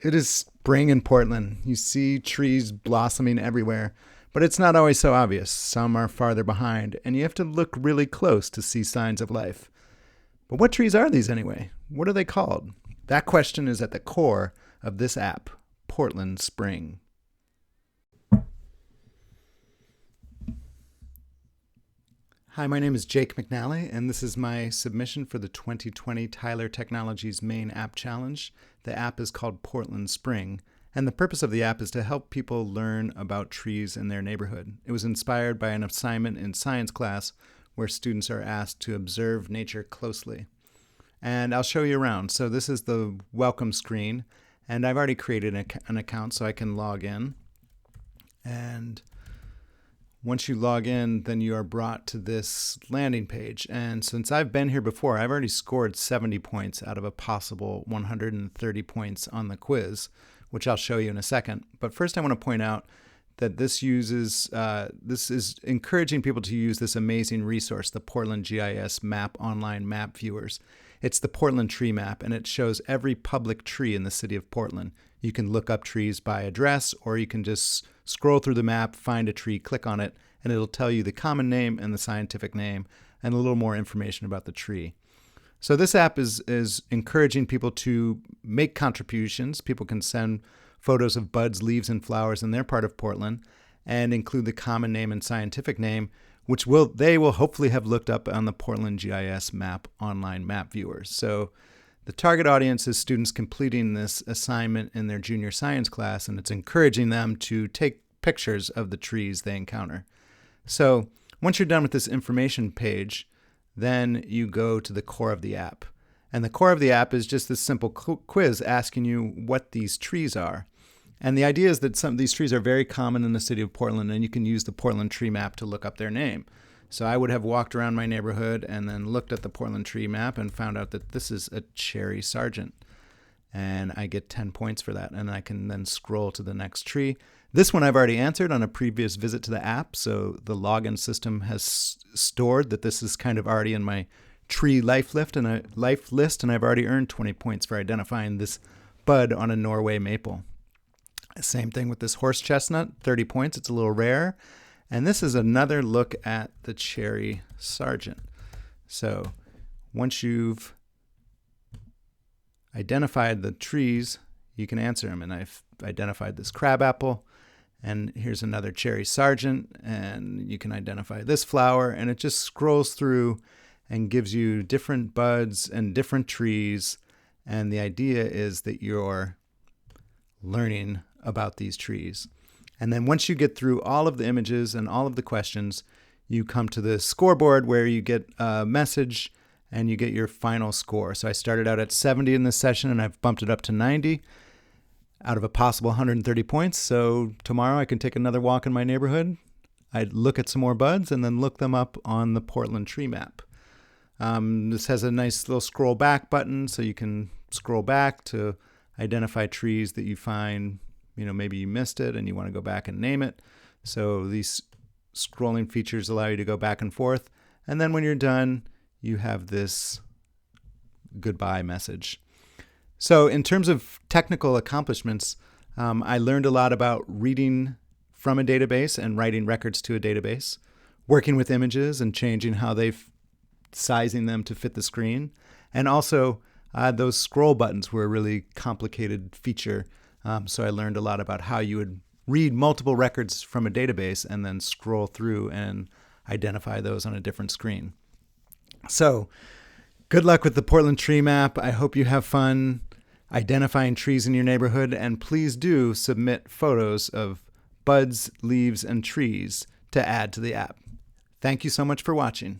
It is spring in Portland. You see trees blossoming everywhere, but it's not always so obvious. Some are farther behind, and you have to look really close to see signs of life. But what trees are these anyway? What are they called? That question is at the core of this app, Portland Spring. Hi, my name is Jake McNally, and this is my submission for the 2020 Tyler Technologies Maine App Challenge. The app is called Portland Spring, and the purpose of the app is to help people learn about trees in their neighborhood. It was inspired by an assignment in science class where students are asked to observe nature closely. And I'll show you around. So this is the welcome screen, and I've already created an account so I can log in. And once you log in, then you are brought to this landing page. And since I've been here before, I've already scored 70 points out of a possible 130 points on the quiz, which I'll show you in a second. But first I want to point out that this is encouraging people to use this amazing resource, the Portland GIS Map online map viewers. It's the Portland Tree Map, and it shows every public tree in the city of Portland. You can look up trees by address, or you can just scroll through the map, find a tree, click on it, and it'll tell you the common name and the scientific name and a little more information about the tree. So this app is encouraging people to make contributions. People can send photos of buds, leaves, and flowers in their part of Portland and include the common name and scientific name, which they will hopefully have looked up on the Portland GIS Map online map viewers. So the target audience is students completing this assignment in their junior science class, and it's encouraging them to take pictures of the trees they encounter. So once you're done with this information page, then you go to the core of the app. And the core of the app is just this simple quiz asking you what these trees are. And the idea is that some of these trees are very common in the city of Portland, and you can use the Portland Tree Map to look up their name. So I would have walked around my neighborhood and then looked at the Portland Tree Map and found out that this is a cherry sargent. And I get 10 points for that. And I can then scroll to the next tree. This one I've already answered on a previous visit to the app. So the login system has stored that this is kind of already in my tree life list. And I've already earned 20 points for identifying this bud on a Norway maple. Same thing with this horse chestnut, 30 points. It's a little rare. And this is another look at the cherry sargent. So once you've identified the trees, you can answer them. And I've identified this crabapple. And here's another cherry sargent. And you can identify this flower. And it just scrolls through and gives you different buds and different trees. And the idea is that you're learning about these trees. And then once you get through all of the images and all of the questions, you come to the scoreboard where you get a message and you get your final score. So I started out at 70 in this session and I've bumped it up to 90 out of a possible 130 points. So tomorrow I can take another walk in my neighborhood. I'd look at some more buds and then look them up on the Portland Tree Map. This has a nice little scroll back button, so you can scroll back to identify trees that you find, maybe you missed it and you want to go back and name it. So these scrolling features allow you to go back and forth. And then when you're done, you have this goodbye message. So in terms of technical accomplishments, I learned a lot about reading from a database and writing records to a database, working with images and changing how sizing them to fit the screen. And also those scroll buttons were a really complicated feature. So I learned a lot about how you would read multiple records from a database and then scroll through and identify those on a different screen. So good luck with the Portland Tree Map. I hope you have fun identifying trees in your neighborhood, and please do submit photos of buds, leaves, and trees to add to the app. Thank you so much for watching.